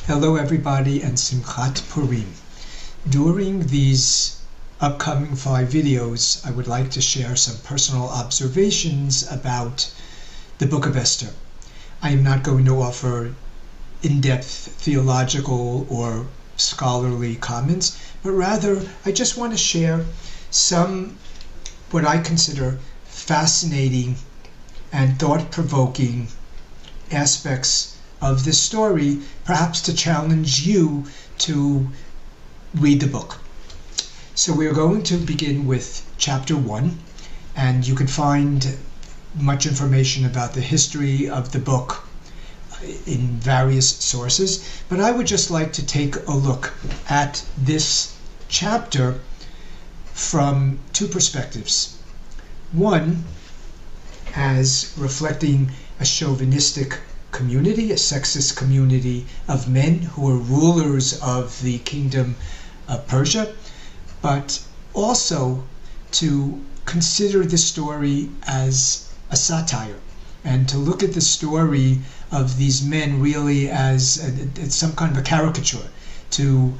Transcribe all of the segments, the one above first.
Hello everybody and Simchat Purim. During these upcoming 5 videos, I would like to share some personal observations about the book of Esther. I am not going to offer in-depth theological or scholarly comments, but rather I just want to share some what I consider fascinating and thought-provoking aspects of this story, perhaps to challenge you to read the book. So we are going to begin with chapter 1, and you can find much information about the history of the book in various sources, but I would just like to take a look at this chapter from 2 perspectives. One, as reflecting a chauvinistic community, a sexist community of men who are rulers of the kingdom of Persia, but also to consider this story as a satire and to look at the story of these men really as some kind of a caricature, to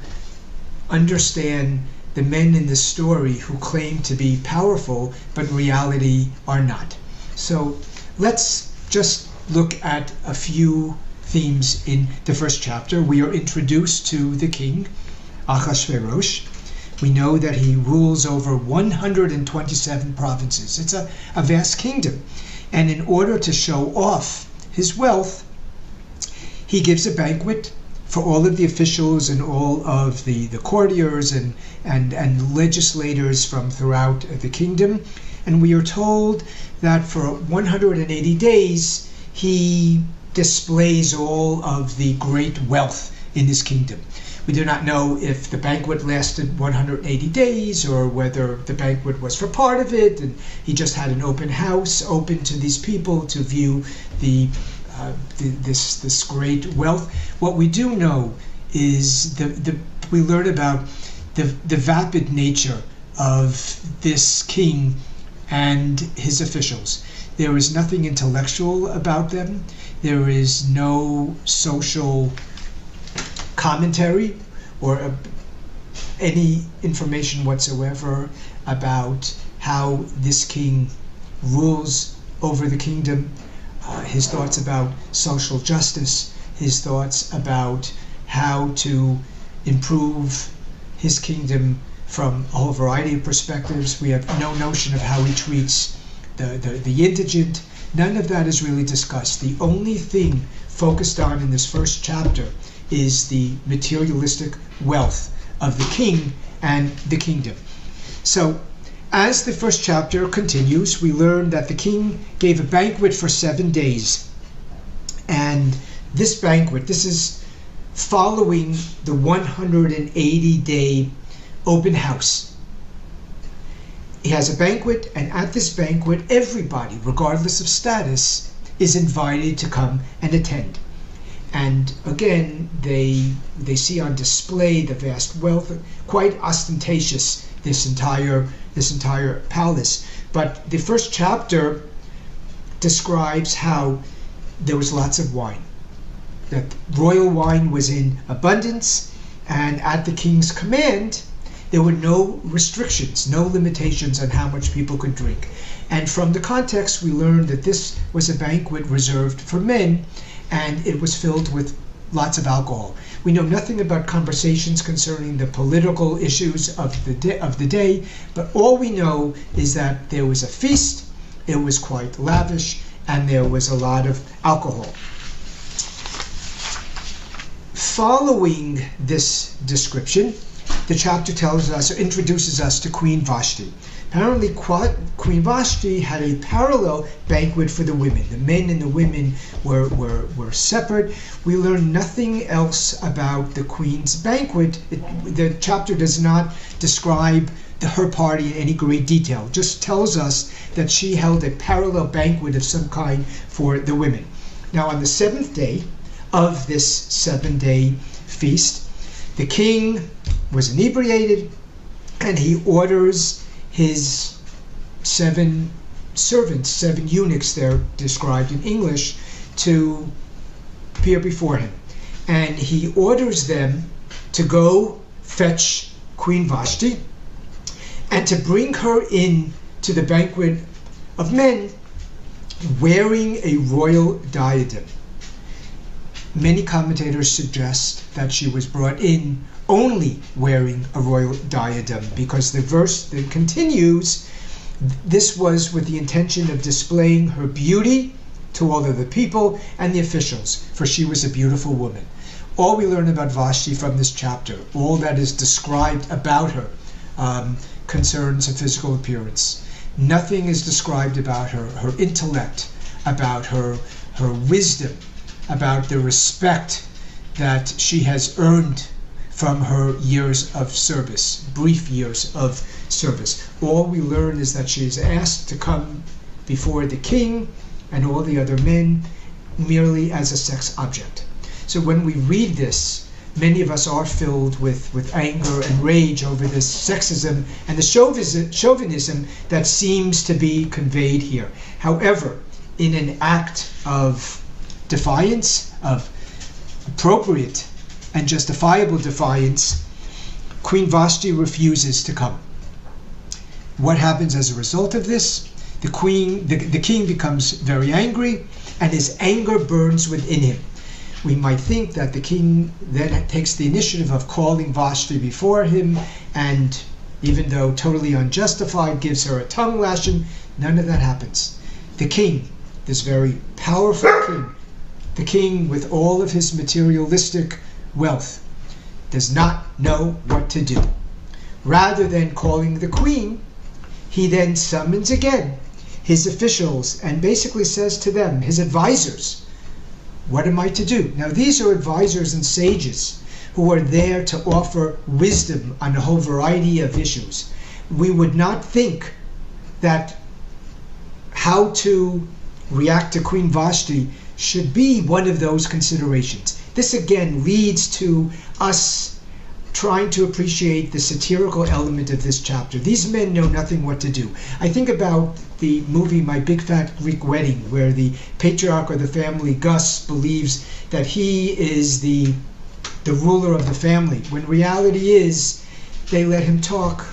understand the men in this story who claim to be powerful but in reality are not. So let's just look at a few themes in the first chapter. We are introduced to the king, Ahasuerus. We know that he rules over 127 provinces. It's a vast kingdom. And in order to show off his wealth, he gives a banquet for all of the officials and all of the courtiers and legislators from throughout the kingdom. And we are told that for 180 days, he displays all of the great wealth in his kingdom. We do not know if the banquet lasted 180 days or whether the banquet was for part of it and he just had an open house open to these people to view this great wealth. What we do know is we learn about the vapid nature of this king and his officials. There is nothing intellectual about them. There is no social commentary or any information whatsoever about how this king rules over the kingdom, his thoughts about social justice, his thoughts about how to improve his kingdom from a whole variety of perspectives. We have no notion of how he treats the indigent. None of that is really discussed. The only thing focused on in this first chapter is the materialistic wealth of the king and the kingdom. So as the first chapter continues, we learn that the king gave a banquet for 7 days. And this banquet, this is following the 180-day open house. He has a banquet, and at this banquet, everybody, regardless of status, is invited to come and attend. And again, they see on display the vast wealth, quite ostentatious, this entire palace. But the first chapter describes how there was lots of wine, that royal wine was in abundance, and at the king's command, there were no restrictions, no limitations on how much people could drink. And from the context, we learned that this was a banquet reserved for men, and it was filled with lots of alcohol. We know nothing about conversations concerning the political issues of the day, but all we know is that there was a feast, it was quite lavish, and there was a lot of alcohol. Following this description, the chapter tells us, or introduces us to Queen Vashti. Apparently, Queen Vashti had a parallel banquet for the women. The men and the women were separate. We learn nothing else about the queen's banquet. The chapter does not describe her party in any great detail. It just tells us that she held a parallel banquet of some kind for the women. Now, on the 7th day of this 7-day feast, the king was inebriated, and he orders his 7 servants, 7 eunuchs, they're described in English, to appear before him. and he orders them to go fetch Queen Vashti and to bring her in to the banquet of men wearing a royal diadem. Many commentators suggest that she was brought in only wearing a royal diadem, because the verse that continues, this was with the intention of displaying her beauty to all of the people and the officials, for she was a beautiful woman. All we learn about Vashti from this chapter, all that is described about her, concerns a physical appearance. Nothing is described about her intellect, about her wisdom, about the respect that she has earned from her years of service, brief years of service. All we learn is that she is asked to come before the king and all the other men merely as a sex object. So when we read this, many of us are filled with anger and rage over this sexism and the chauvinism that seems to be conveyed here. However, in an act of defiance, of appropriate and justifiable defiance, Queen Vashti refuses to come. What happens as a result of this? The king becomes very angry, and his anger burns within him. We might think that the king then takes the initiative of calling Vashti before him, and even though totally unjustified, gives her a tongue lashing. None of that happens. The king, this very powerful king, the king with all of his materialistic wealth, does not know what to do. Rather than calling the queen, he then summons again his officials and basically says to them, his advisors, what am I to do? Now these are advisors and sages who are there to offer wisdom on a whole variety of issues. We would not think that how to react to Queen Vashti should be one of those considerations. This again leads to us trying to appreciate the satirical element of this chapter. These men know nothing what to do. I think about the movie My Big Fat Greek Wedding, where the patriarch of the family, Gus, believes that he is the ruler of the family, when reality is they let him talk,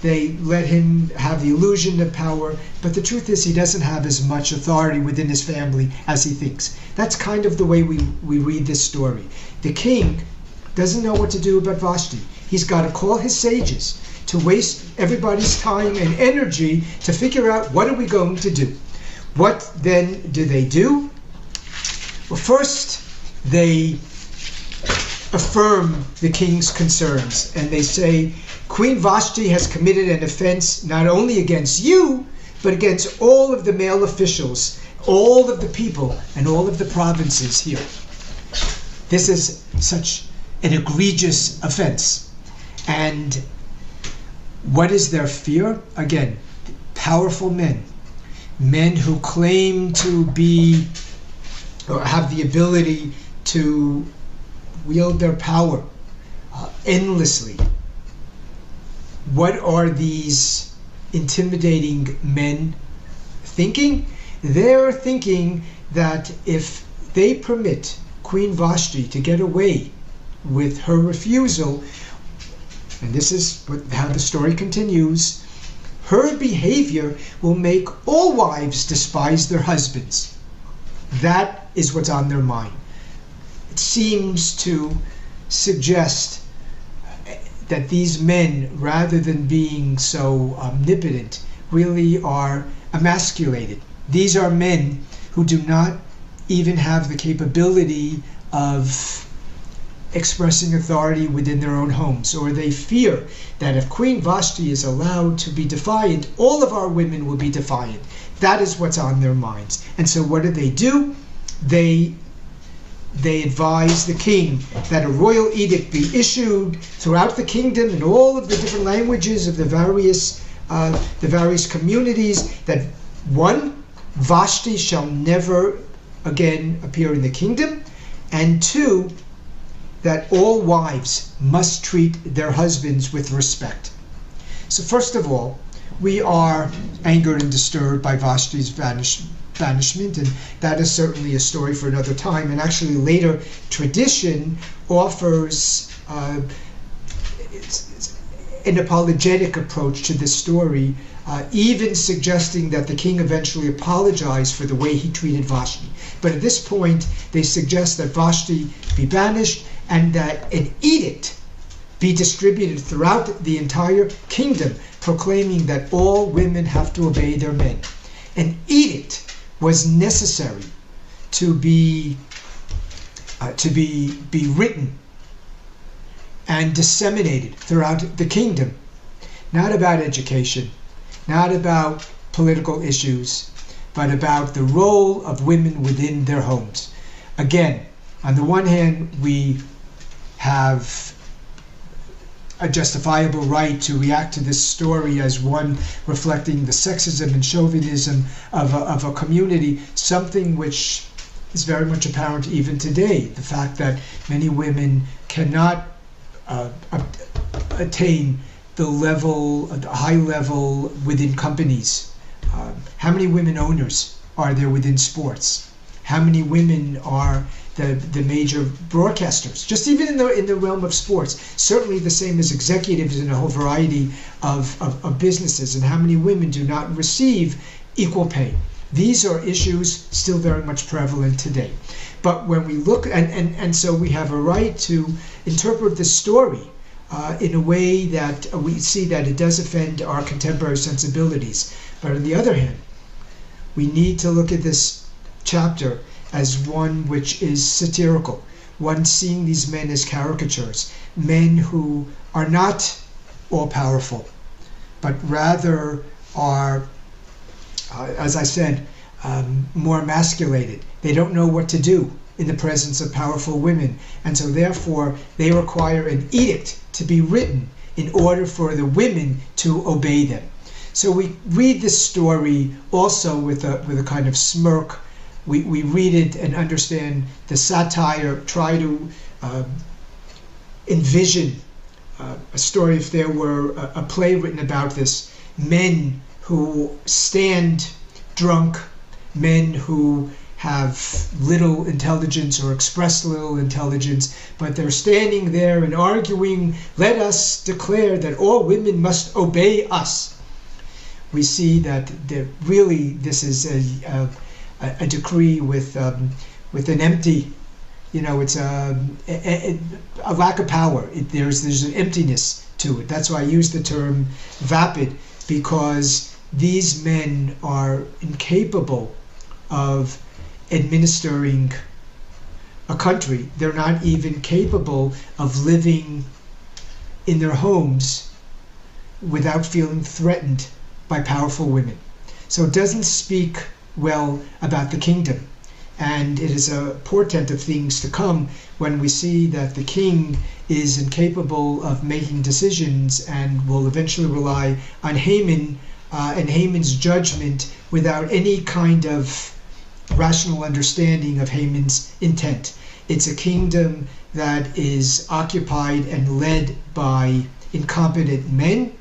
they let him have the illusion of power, but the truth is he doesn't have as much authority within his family as he thinks. That's kind of the way we read this story. The king doesn't know what to do about Vashti. He's got to call his sages to waste everybody's time and energy to figure out what are we going to do. What then do they do? Well, first they affirm the king's concerns, and they say, Queen Vashti has committed an offense not only against you, but against all of the male officials, all of the people, and all of the provinces here. This is such an egregious offense. And what is their fear? Again, powerful men who claim to be or have the ability to wield their power endlessly. What are these intimidating men thinking? They're thinking that if they permit Queen Vashti to get away with her refusal, and this is how the story continues, her behavior will make all wives despise their husbands. That is what's on their mind. It seems to suggest that these men, rather than being so omnipotent, really are emasculated. These are men who do not even have the capability of expressing authority within their own homes, or they fear that if Queen Vashti is allowed to be defiant, all of our women will be defiant. That is what's on their minds. And so what do? They advise the king that a royal edict be issued throughout the kingdom in all of the different languages of the various communities, that one, Vashti shall never again appear in the kingdom, and two, that all wives must treat their husbands with respect. So first of all, we are angered and disturbed by Vashti's banishment, and that is certainly a story for another time. And actually later tradition offers an apologetic approach to this story, even suggesting that the king eventually apologized for the way he treated Vashti. But at this point, they suggest that Vashti be banished and that an edict be distributed throughout the entire kingdom, proclaiming that all women have to obey their men. An edict was necessary to be written and disseminated throughout the kingdom, not about education, not about political issues, but about the role of women within their homes. Again, on the one hand, we have a justifiable right to react to this story as one reflecting the sexism and chauvinism of a community, something which is very much apparent even today. The fact that many women cannot attain the high level within companies. How many women owners are there within sports? How many women are the major broadcasters? Just even in the realm of sports, certainly the same as executives in a whole variety of businesses. And how many women do not receive equal pay? These are issues still very much prevalent today. But when we look, and so we have a right to interpret this story in a way that we see that it does offend our contemporary sensibilities. But on the other hand, we need to look at this chapter as one which is satirical, one seeing these men as caricatures, men who are not all-powerful, but rather are, as I said, more emasculated. They don't know what to do in the presence of powerful women, and so therefore they require an edict to be written in order for the women to obey them. So we read this story also with a kind of smirk. We read it and understand the satire, try to envision a story if there were a play written about this. Men who stand drunk, men who have little intelligence or express little intelligence, but they're standing there and arguing, let us declare that all women must obey us. We see that really this is a decree with an empty, it's a lack of power. There's an emptiness to it. That's why I use the term vapid, because these men are incapable of administering a country. They're not even capable of living in their homes without feeling threatened by powerful women. So it doesn't speak well about the kingdom, and it is a portent of things to come when we see that the king is incapable of making decisions and will eventually rely on Haman and Haman's judgment without any kind of rational understanding of Haman's intent. It's a kingdom that is occupied and led by incompetent men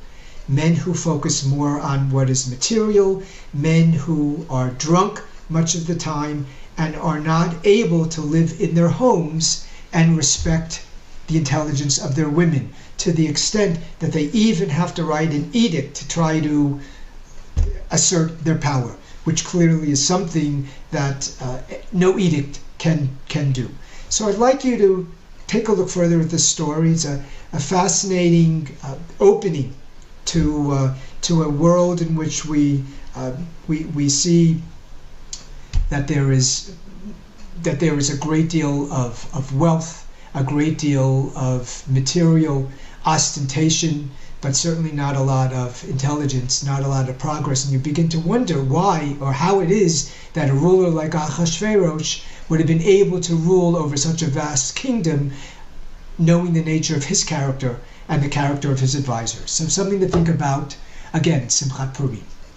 who focus more on what is material, men who are drunk much of the time and are not able to live in their homes and respect the intelligence of their women, to the extent that they even have to write an edict to try to assert their power, which clearly is something that no edict can do. So I'd like you to take a look further at this story. It's a fascinating opening to a world in which we see that there is a great deal of wealth, a great deal of material ostentation, but certainly not a lot of intelligence, not a lot of progress. And you begin to wonder why or how it is that a ruler like Ahasuerus would have been able to rule over such a vast kingdom, knowing the nature of his character and the character of his advisors. So something to think about. Again, Simchat Purim.